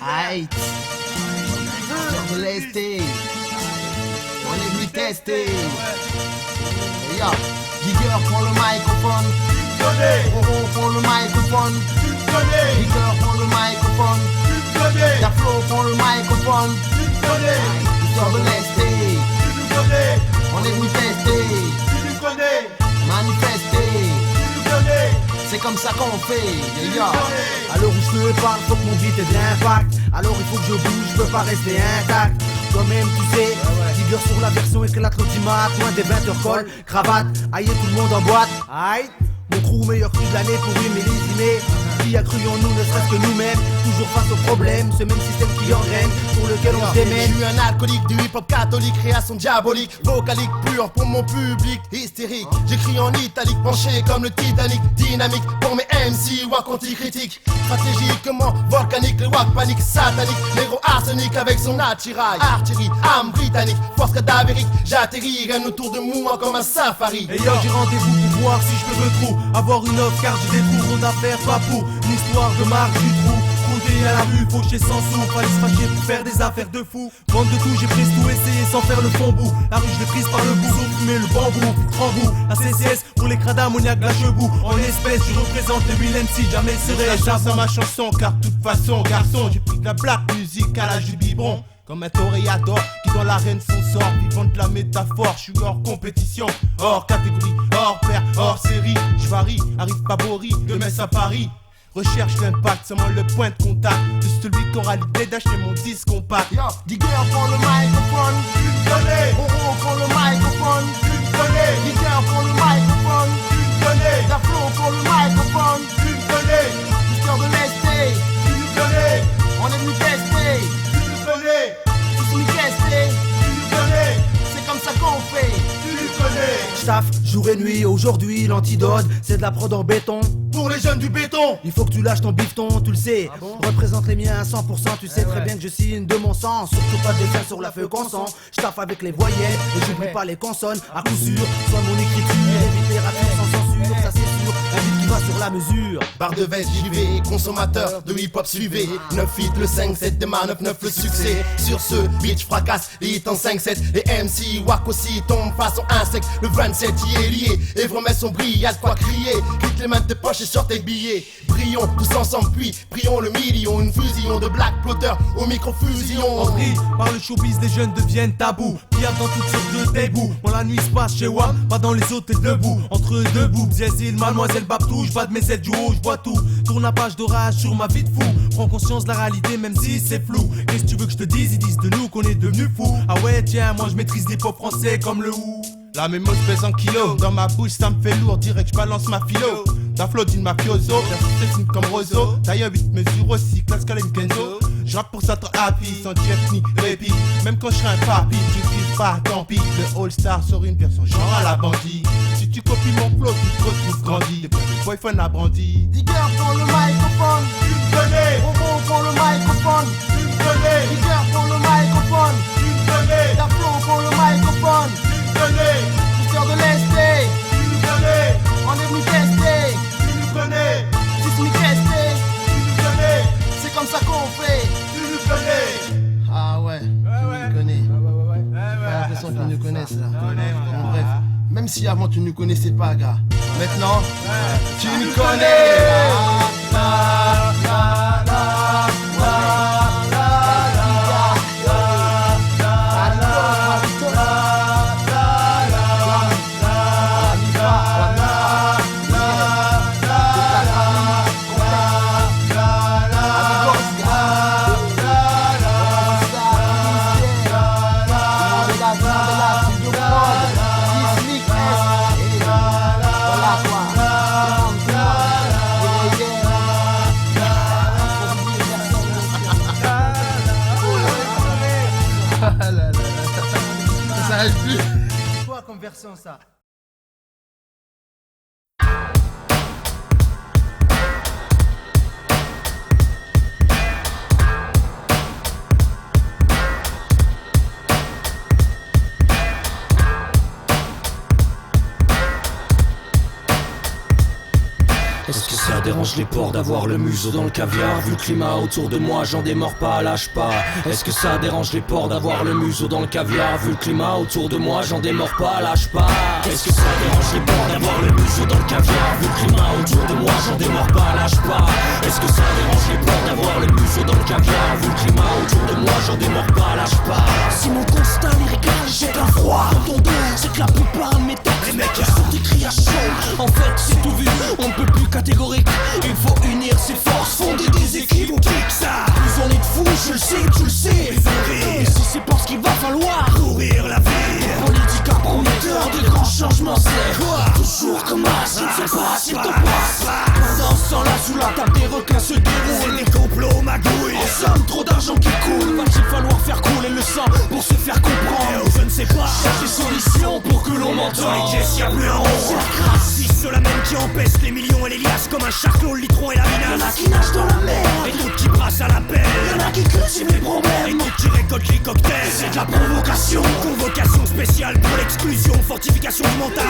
Aïe, on est lesté, on est venu tester. Et yo, Digger prend le microphone, Roro prend le microphone, Digger prend le microphone, Daflo prend le microphone, histoire de lesté, on est venu tester, manifester. C'est comme ça qu'on fait, yeah. Alors où je te parle, faut que mon beat ait de l'impact. Alors il faut que je bouge, je peux pas rester intact. Toi-même tu sais, Digger sur la version éclate l'audimat. Loin des 20h colle, cravate, aïe tout le monde en boîte. Aïe, mon crew meilleur cru de l'année pour une millésime. Qui a cru en nous, ne serait-ce que nous-mêmes. Toujours face aux problèmes, ce même système qui engraine, pour lequel on se démène. Je suis un alcoolique du hip-hop catholique, création diabolique, vocalique pure pour mon public hystérique. J'écris en italique, penché comme le Titanic, dynamique pour mes MC, wack anti-critique. Stratégiquement volcanique, le wack panique, satanique, négro arsenic avec son attirail. Artillerie, arme britannique, force cadavérique, j'atterris, rien autour de moi comme un safari. Et yo, j'ai rendez-vous pour voir si je peux retrouver avoir une offre, car j'ai des trous d'affaires, pas pour une histoire de marque du trou. Rôder à la rue, fauché sans sous, fallait se fâcher pour faire des affaires de fou. Vente de tout, j'ai pris tout, essayé sans faire le fond bout. La rue, je l'ai prise par le bout, sauf fumer le bambou, grand bout. La CCS pour les cras d'ammoniaque, la chebou. En espèce, je représente le Will MC, jamais serai ça dans ma chanson, car de toute façon, garçon, j'ai pris de la black musique à l'âge du biberon. Comme un toréador qui dans l'arène son sort, vivant de la métaphore, je suis hors compétition, hors catégorie, hors pair, hors série. Je varie, arrive pas Bory, de Metz à Paris. Recherche l'impact, seulement le point de contact de celui qui aura l'idée d'acheter mon disque compact. Yo, Digger prend le microphone, tu me connais. Roro prend le microphone, tu me connais. Digger prend le microphone, tu me connais. Daflo prend le microphone, tu me connais. Histoire de ça qu'on fait. Tu connais. J'taffe jour et nuit, aujourd'hui l'antidote, c'est de la prod en béton. Pour les jeunes du béton. Il faut que tu lâches ton bifton, tu le sais. Représente les miens à 100%, tu sais très bien que je signe de mon sang. Surtout pas de dessin sur la feuille qu'on sent. J'taffe avec les voyelles et j'oublie pas les consonnes. À coup sûr, soit mon écriture et littérature sans censure, ça c'est sûr. Un beat qui va sur la mesure. Barre de veste, j'y vais, consommateur de hip-hop suivez. 9 feet, le 5-7, des mains 9-9, le succès. Sur ce beat, j'fracasse les hits en 5-7. Les MC, Wack aussi, tombent façon insecte. Le 27 y est lié, et remet son bris, y'a de quoi crier. Quitte les mains de tes poches et sort tes billets. Brillons tous ensemble, puis prions le million. Une fusion de black plotters au micro-fusion. Envie, par le showbiz, les jeunes deviennent tabous. Pillard dans toutes sortes de dégoûts. Bon, la nuit se passe chez WAM, pas dans les hôtels debout. Entre deux boubs, Zézil, Mademoiselle Babtou. J'bats de mes ailes du haut, j'bois tout. Tourne à page d'orage sur ma vie de fou. Prends conscience de la réalité, même si c'est flou. Qu'est-ce que tu veux que je te dise? Ils disent de nous qu'on est devenus fous. Ah ouais, tiens, moi je maîtrise les pop français comme le ou. La mémo se pèse en kilos. Dans ma bouche, ça me fait lourd. Direct, j'balance ma philo. D'un flow d'une mafioso, persiste comme Roseau. D'ailleurs 8 mesures aussi, classe qu'elle Kenzo. J'rappe pour s'être happy, sans chef ni répit. Même quand j'serai un papy, tu kiffes pas, tant pis. Le All-Star sur une version genre à la bandit. Si tu copies mon flow, tu te retrouves grandi. Depuis que le boyfriend a brandi. Digger pour le microphone, Tu me connais. Bobo pour le microphone, Tu me connais. Digger pour le microphone, Tu me connais. Daplo pour le microphone, Tu me connais. Mister de l'Est, Tu me connais. on est venu tester, Tu me connais. sismique testé, Tu me connais. c'est comme ça qu'on fait. Tu me connais. Ah ouais, tu nous connais. J'ai l'impression qu'ils nous connaissent là. Bon, bref, même si avant tu ne nous connaissais pas, gars. Maintenant, tu nous connais. Ça s'arrête plus. Quoi comme version ça? Est-ce que ça dérange les porcs d'avoir le museau dans le caviar? Vu le climat autour de moi, j'en démords pas, lâche pas. Est-ce que ça dérange les porcs d'avoir le museau dans le caviar? Vu le climat autour de moi, j'en démords pas, lâche pas. Est-ce que ça dérange les porcs d'avoir le museau dans le caviar? Vu le climat autour de moi, j'en démords pas, lâche pas. Est-ce que ça dérange les porcs d'avoir le museau dans le caviar? Vu le climat autour de moi, j'en démords pas, lâche pas. Si mon constat lyrical jette un froid dans ton dos, c'est que la plupart de mes textes, les mecs sont écrits à chaud. En fait, c'est tout vu, on ne peut plus catégorique. Il faut unir ses forces, fonder des équipes. On kick ça, plus on est de fous, je le sais, tu le sais. Et si c'est pour ce qu'il va falloir courir la vie. Politique à prometteur de grands changements, c'est quoi? Toujours comme as, je ne sais pas s'il t'en passe. Pendant là sous la table des requins se déroulent. Des complots magouilles, en somme trop d'argent qui coule. Va-t-il falloir faire couler le sang pour se faire comprendre? Je ne sais pas, cherche des solutions pour que l'on m'entende. Qu'est-ce y'a plus un rond? C'est la grâce, si ceux-là même qui empêchent les millions et les liasses comme un charclot, le litron et la minace. Y'en a qui nagent dans la mer, et d'autres qui brassent à la pelle. Y'en a qui cultivent les problèmes, et d'autres qui récoltent les cocktails. C'est de la provocation, convocation spéciale pour l'exclusion, fortification du mental,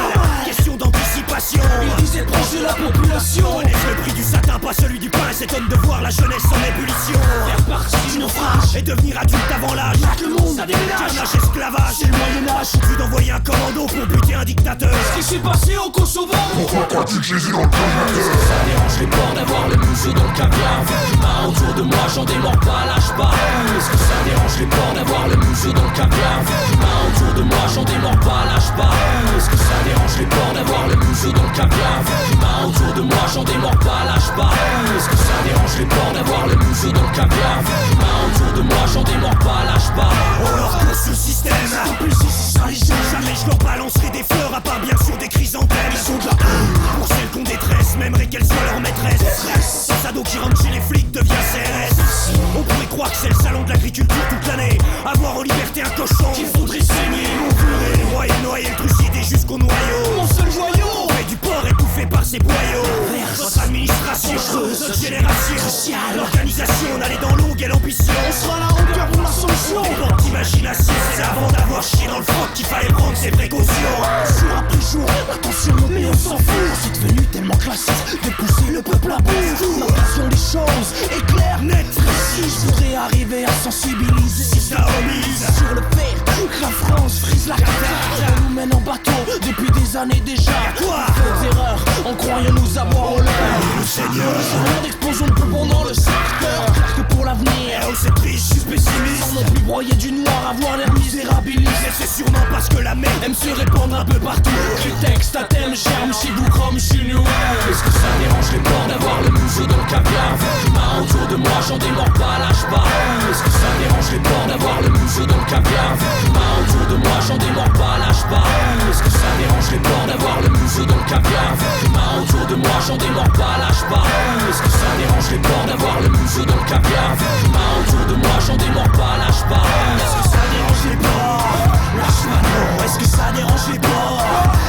question d'anticipation. Ils disaient proche de la population, connaissent le prix du satin, pas celui du pain, s'étonne de voir la jeunesse en ébullition. Faire partie du naufrage, et devenir adulte avant l'âge. Le monde, ça déménage, carnage, esclavage, c'est le Moyen-Âge. Suffit d'envoyer un commando pour buter un dictateur. Ce qui s'est passé au Kosovo. Pourquoi pratique Jésus dans le congélateur? Est-ce que ça dérange les porcs d'avoir le museau dans le caviar? Vu le climat autour de moi, j'en démords pas, lâche pas. Est-ce que ça dérange les porcs d'avoir le museau dans le caviar? Vu le climat autour de moi, j'en démords pas, lâche pas. Est-ce que ça dérange les porcs d'avoir le museau dans le caviar? Vu le climat autour de moi, j'en démords pas, lâche pas. Est-ce que ça dérange les porcs d'avoir le museau dans le caviar? Vu le climat autour de moi, j'en démords pas, lâche pas. On leur cause ce système, jamais je leur balancerai des fleurs, à part bien sûr des chrysanthèmes. Ils sont de la pour celles qu'on détresse, m'aimerait qu'elles soient leur maîtresse. Un ado qui rentre chez les flics devient CRS. On pourrait croire que c'est le salon de l'agriculture toute l'année. Avoir en liberté un cochon qu'il faudrait saigner. ces boyaux. Votre administration, notre génération, l'organisation, on a les dents longues et l'ambition. On sera la hauteur pour la solution. Déborde d'imagination, c'est avant d'avoir chié dans le froc qu'il fallait prendre ses précautions. Jour après jour, la tension monte mais on s'en fout. C'est devenu tellement classique de pousser le peuple à bout. La vision des choses est claire, nette, précise. Je voudrais arriver à sensibiliser si ça remise sur le fait que la France frise la carte. On nous mène en bateau depuis des années déjà. Quoi? Faites erreur en croyant nous avoir au l'heure. Le Seigneur, d'explosion de poumons dans le secteur. Que pour l'avenir, oh c'est triste, je suis pessimiste. Sans non plus broyer du noir, avoir l'air misérabiliste. Et c'est sûrement parce que la merde aime se répandre un peu partout. Les textes à thème germent chez vous comme chez nous. Est-ce que ça dérange les morts d'avoir le museau dans le caviar? Vu le climat autour de moi, j'en démords pas, lâche pas. Est-ce que ça dérange les morts d'avoir le museau dans le caviar? Vu le climat autour de moi, j'en démords pas, lâche pas. Est-ce que ça dérange les morts d'avoir le museau dans le caviar? Vu le climat autour de moi, j'en démords pas, lâche pas. Est-ce que ça dérange les morts d'avoir le museau dans le caviar? Vu le climat autour de moi, j'en démords pas, lâche pas. Est-ce que ça dérange les porcs? Lâche pas non. Est-ce que ça dérange les porcs?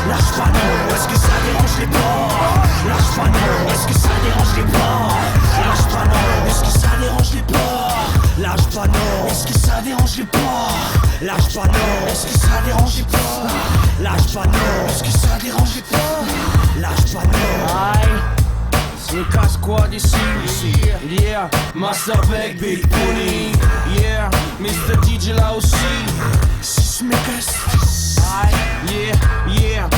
Lâche pas non. Est-ce que ça dérange les porcs? Lâche pas non. Est-ce que ça dérange les porcs? Lâche pas non. Est-ce que ça dérange les porcs? Lâche pas non. Est-ce que ça dérange les porcs? Lâche pas non. Est-ce que ça dérange les porcs? Lâche pas non. Est-ce que ça dérange les porcs? Lâche pas non. Aïe, c'est le casse-quoi d'ici. Yeah, Master Beck, Big Pony. Yeah, Mr. DJ là aussi. Si je me casse. Aïe, yeah, yeah.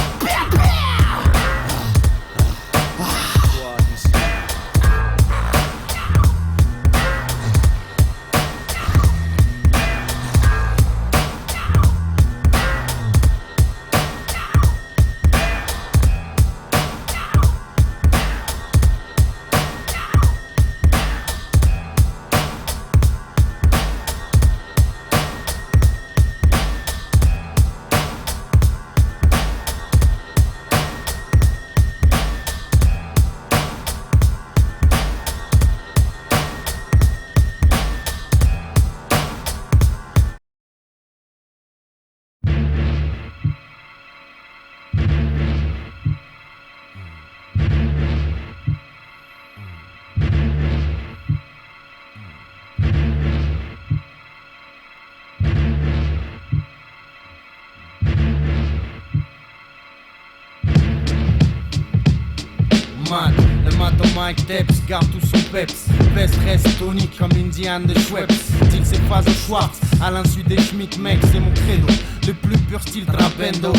Le matin Mike Depps garde tout son peps. Veste reste tonique comme une Diane de Schweppes. Style c'est phase au Schwartz, à l'insu des Schmitt mec c'est mon credo. Le plus pur style trapendo.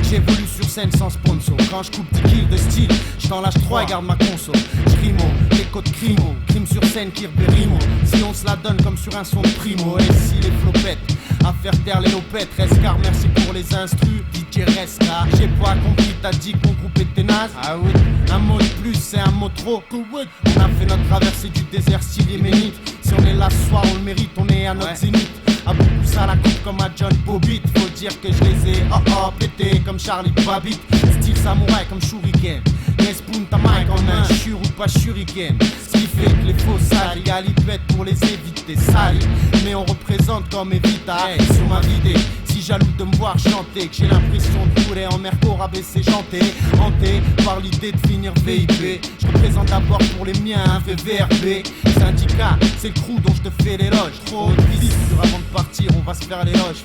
J'évolue sur scène sans sponsor. Quand je coupe 10 kills de style, je t'en lâche 3 et garde ma console. J'crimo, les codes crimo, crime sur scène qui rimo. Si on se la donne comme sur un son de primo. Et si les flopettes, à faire taire les lopettes. Rescar, merci pour les instrus, DJ Rescar. J'ai pas compris, t'as dit que mon groupe était naze. Ah oui, un mot de plus c'est un mot trop. On a fait notre traversée du désert style yéménite. Si on est là ce soir on le mérite, on est à notre zénith. À beaucoup ça la coupe comme à John Bobbitt. Faut dire que je les ai pété comme Charlie Babbitt. Style samouraï comme Shuriken. Nespoon ta main comme un shur ou pas shuriken. Ce qui fait que les faux salis galipette pour les éviter salis. Mais on représente comme Evita sur ma vidéo. Si jaloux de me voir chanter, que j'ai l'impression de courir en merco rabaissé chanter. Hanté par l'idée de finir VIP. Je représente d'abord pour les miens un VVRP. Syndicat, c'est le crew dont je te fais l'éloge. Trop de visites, avant de partir on va se faire l'éloge.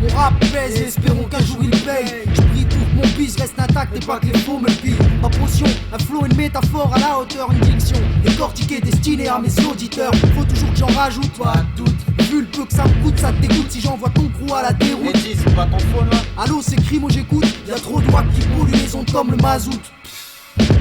Mon rap pèse et espérons qu'un jour il paye. Je prie pour que mon bis reste intact et pas que les faux me pillent. Ma potion, un flow, une métaphore à la hauteur, une diction décortiquée destinée à mes auditeurs. Faut toujours que j'en rajoute, pas de doute. Vu le peu que ça me coûte, ça te dégoûte si j'envoie ton crew à la déroute. Et dis, c'est pas ton phone là. Allô, c'est Crimo, j'écoute. Y'a trop de wack qui polluent les ondes comme le mazout.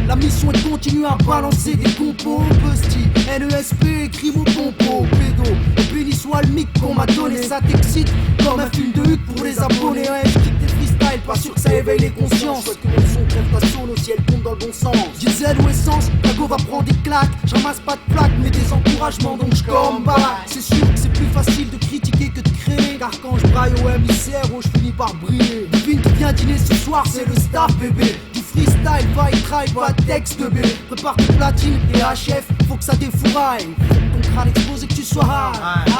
La mission est de continuer à balancer des compos. Busty, NESP, crime au pompo, pédo. Et béni soit le mic qu'on m'a donné. Ça t'excite comme un film de Huck pour les abonnés. Ouais, je kick des freestyles, pas sûr que ça éveille les consciences. Souhaite que mon son crève ta soul au ciel tombe dans le bon sens. Diesel ou essence, la go va prendre des claques. J'ramasse pas de plaques mais des encouragements donc j'combat. C'est sûr que c'est plus facile de critiquer que de créer. Car quand je braille au MICR, je finis par briller. Devine qui vient dîner ce soir, c'est le staff bébé. Freestyle, va et try, pas de texte bébé. Prépare tes platines et HF, faut que ça défouraille. Faut que ton mettre à l'exposé que tu sois high.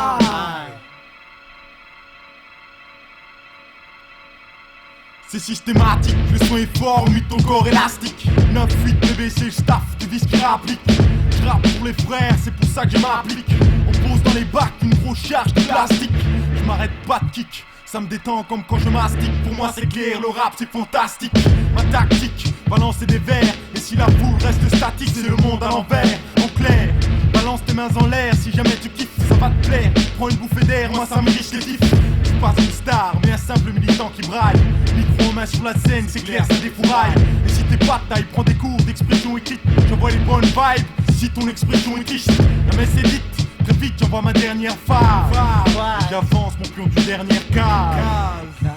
C'est systématique, le son est fort, mute ton corps élastique. 9-8 bébé, c'est le staff du vice qui rapplique. Je rappe pour les frères, c'est pour ça que je m'applique. On pose dans les bacs une grosse charge de plastique. Je m'arrête pas de kick, ça me détend comme quand je mastique. Pour moi c'est clair, le rap c'est fantastique. Ma tactique, balancer des vers. Et si la foule reste statique, c'est le monde à l'envers. En clair, balance tes mains en l'air. Si jamais tu kiffes, ça va te plaire. Prends une bouffée d'air, moi ça me riche les tifs. Je suis pas une star, mais un simple militant qui braille. Micro en main sur la scène, c'est clair, ça défouraille. Et si t'es pas de taille, prends des cours d'expression écrite. J'envoie les bonnes vibes, si ton expression est triste. La messe est dite, très vite j'envoie ma dernière phase. Et j'avance mon pion du dernier case.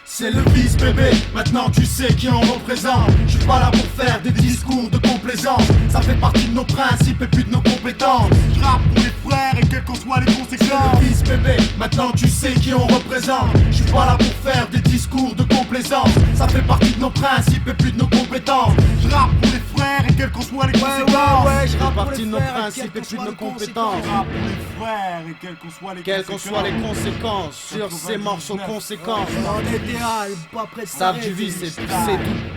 C'est le vice bébé, maintenant tu sais qui on représente. Je suis pas là pour faire des discours de complaisance. Ça fait partie de nos principes et plus de nos compétences. Je rappe pour les frères et quelles qu'en soient les conséquences. C'est le vice bébé, maintenant tu sais qui on représente. Je suis pas là pour faire des discours de complaisance. Ça fait partie de nos principes et plus de nos compétences. Je rappe pour les frères et quelles qu'en soient les conséquences. Ouais, je rappe partie de nos principes et plus de nos compétences. Je rappe pour les frères et quelles qu'en soient les conséquences. Quelles qu'en soient les conséquences sur ces morceaux conséquences. On est idéal, pas prêt de Savent du vice et c'est tout.